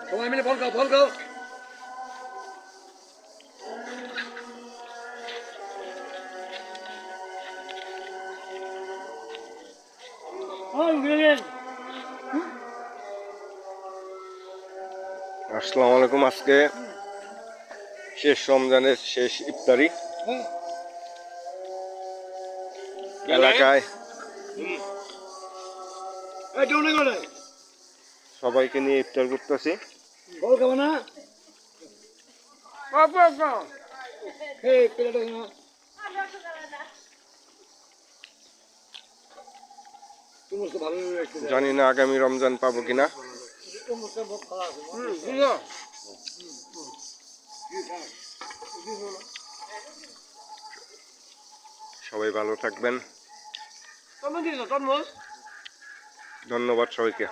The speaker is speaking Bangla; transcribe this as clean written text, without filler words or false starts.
সবাই মিলে ফল খাও ফল খাও। আসসালামু আলাইকুম। আজকে শেষ রমজানের শেষ ইফতারি এলাকায় সবাইকে নিয়ে ইফতার করতেছি। জানি না আগামী রমজান পাবো কিনা। সবাই ভালো থাকবেন, ধন্যবাদ সবাইকে।